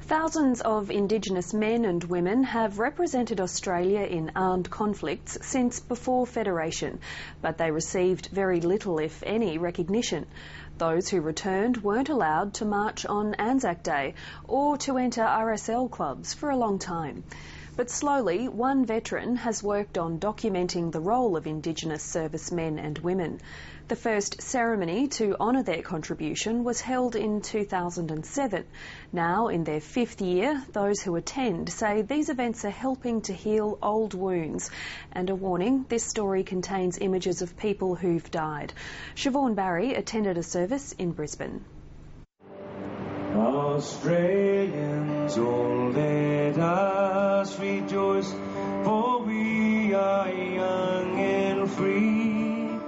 Thousands of Indigenous men and women have represented Australia in armed conflicts since before Federation, but they received very little, if any, recognition. Those who returned weren't allowed to march on Anzac Day or to enter RSL clubs for a long time. But slowly, one veteran has worked on documenting the role of Indigenous servicemen and women. The first ceremony to honour their contribution was held in 2007. Now, in their 5th year, those who attend say these events are helping to heal old wounds. And a warning, this story contains images of people who've died. Siobhan Barry attended a service in Brisbane. Australians, all let us rejoice, for we are young and free.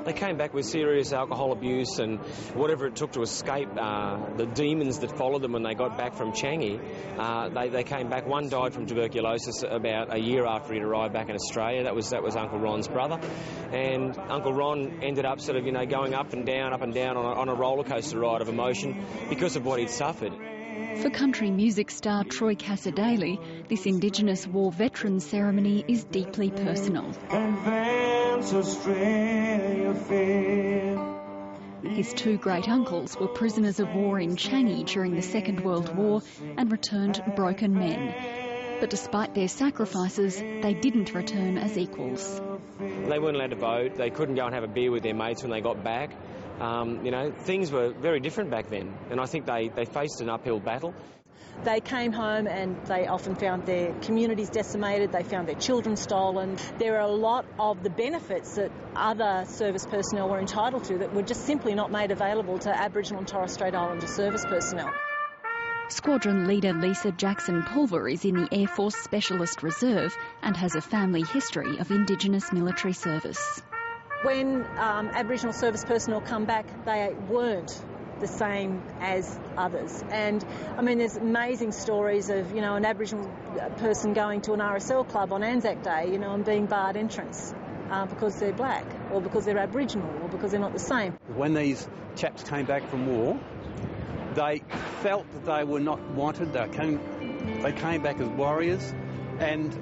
They came back with serious alcohol abuse and whatever it took to escape the demons that followed them when they got back from Changi. They came back. One died from tuberculosis about a year after he'd arrived back in Australia. That was Uncle Ron's brother. And Uncle Ron ended up sort of, going up and down on a roller coaster ride of emotion because of what he'd suffered. For country music star Troy Cassar-Daley, this Indigenous war veterans ceremony is deeply personal. Advance Australia fair. His 2 great-uncles were prisoners of war in Changi during the Second World War and returned broken men. But despite their sacrifices, they didn't return as equals. They weren't allowed to vote. They couldn't go and have a beer with their mates when they got back. Things were very different back then, and I think they faced an uphill battle. They came home and they often found their communities decimated, they found their children stolen. There are a lot of the benefits that other service personnel were entitled to that were just simply not made available to Aboriginal and Torres Strait Islander service personnel. Squadron leader Lisa Jackson-Pulver is in the Air Force Specialist Reserve and has a family history of Indigenous military service. When Aboriginal service personnel come back, they weren't the same as others. And, there's amazing stories of, an Aboriginal person going to an RSL club on Anzac Day, and being barred entrance because they're black or because they're Aboriginal or because they're not the same. When these chaps came back from war, they felt that they were not wanted. They came back as warriors, and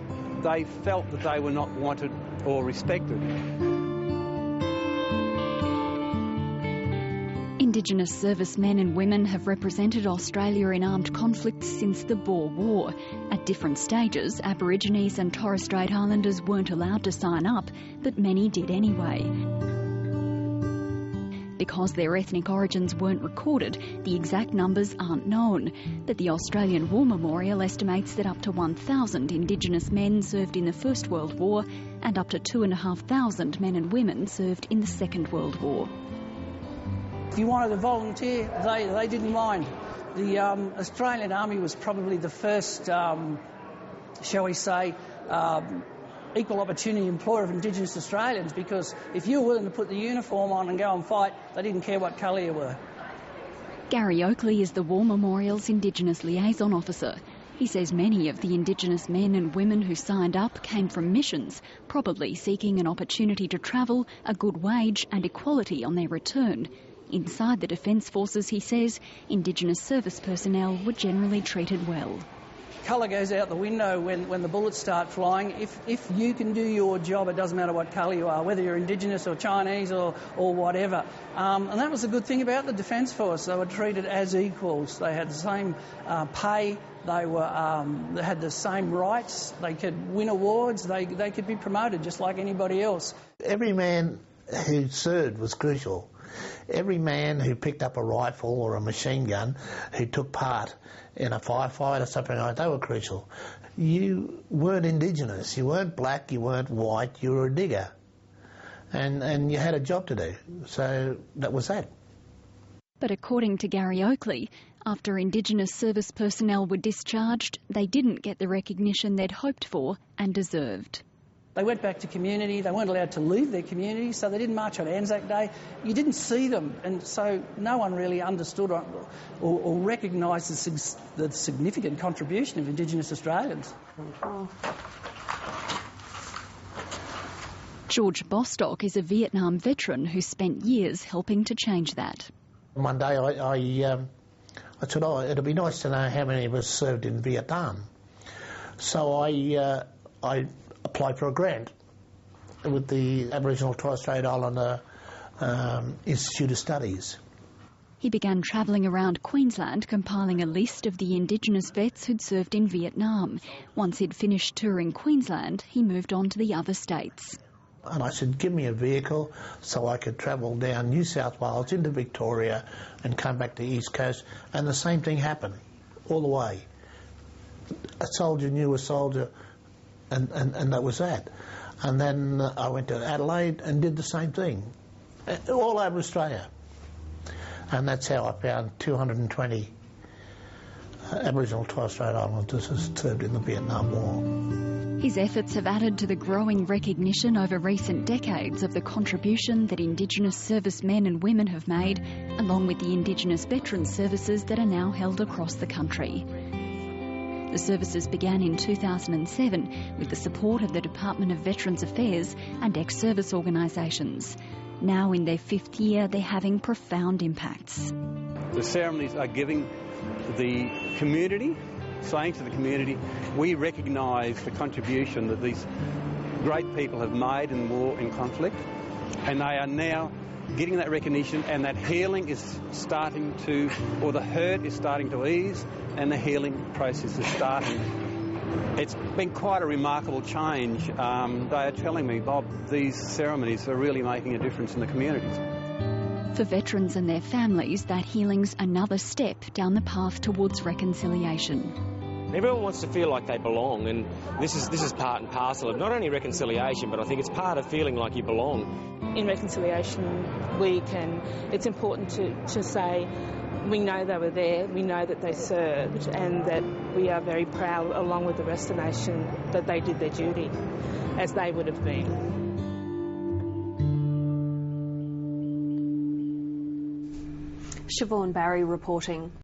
they felt that they were not wanted or respected. Indigenous servicemen and women have represented Australia in armed conflicts since the Boer War. At different stages, Aborigines and Torres Strait Islanders weren't allowed to sign up, but many did anyway. Because their ethnic origins weren't recorded, the exact numbers aren't known. But the Australian War Memorial estimates that up to 1,000 Indigenous men served in the First World War and up to 2,500 men and women served in the Second World War. If you wanted to volunteer, they didn't mind. The Australian Army was probably the first, shall we say, equal opportunity employer of Indigenous Australians, because if you were willing to put the uniform on and go and fight, they didn't care what colour you were. Gary Oakley is the War Memorial's Indigenous Liaison Officer. He says many of the Indigenous men and women who signed up came from missions, probably seeking an opportunity to travel, a good wage and equality on their return. Inside the Defence Forces, he says, Indigenous service personnel were generally treated well. Colour goes out the window when the bullets start flying. If you can do your job, it doesn't matter what colour you are, whether you're Indigenous or Chinese or whatever. And that was the good thing about the Defence Force. They were treated as equals. They had the same pay. They had the same rights. They could win awards. They could be promoted just like anybody else. Every man who served was crucial. Every man who picked up a rifle or a machine gun, who took part in a firefight or something like that, they were crucial. You weren't Indigenous, you weren't black, you weren't white, you were a digger. And you had a job to do, so that was that. But according to Gary Oakley, after Indigenous service personnel were discharged, they didn't get the recognition they'd hoped for and deserved. They went back to community, they weren't allowed to leave their community, so they didn't march on Anzac Day. You didn't see them, and so no one really understood or recognised the significant contribution of Indigenous Australians. George Bostock is a Vietnam veteran who spent years helping to change that. One day I said, oh, it'd be nice to know how many of us served in Vietnam. So I applied for a grant with the Aboriginal and Torres Strait Islander Institute of Studies. He began travelling around Queensland compiling a list of the Indigenous vets who'd served in Vietnam. Once he'd finished touring Queensland, he moved on to the other states. And I said, give me a vehicle so I could travel down New South Wales into Victoria and come back to the East Coast. And the same thing happened all the way. A soldier knew a soldier, and that was that. And then I went to Adelaide and did the same thing, all over Australia. And that's how I found 220 Aboriginal and Torres Strait Islanders who served in the Vietnam War. His efforts have added to the growing recognition over recent decades of the contribution that Indigenous servicemen and women have made, along with the Indigenous veterans services that are now held across the country. The services began in 2007 with the support of the Department of Veterans Affairs and ex-service organisations. Now in their 5th year, they're having profound impacts. The ceremonies are giving the community, saying to the community, we recognise the contribution that these great people have made in war and conflict, and they are now getting that recognition, and that healing is starting to, or the hurt is starting to ease, and the healing process is starting. It's been quite a remarkable change. They are telling me, Bob, these ceremonies are really making a difference in the communities. For veterans and their families, that healing's another step down the path towards reconciliation. Everyone wants to feel like they belong, and this is part and parcel of not only reconciliation, but I think it's part of feeling like you belong. In reconciliation, it's important to say, we know they were there, we know that they served, and that we are very proud, along with the rest of the nation, that they did their duty, as they would have been. Siobhan Barry reporting.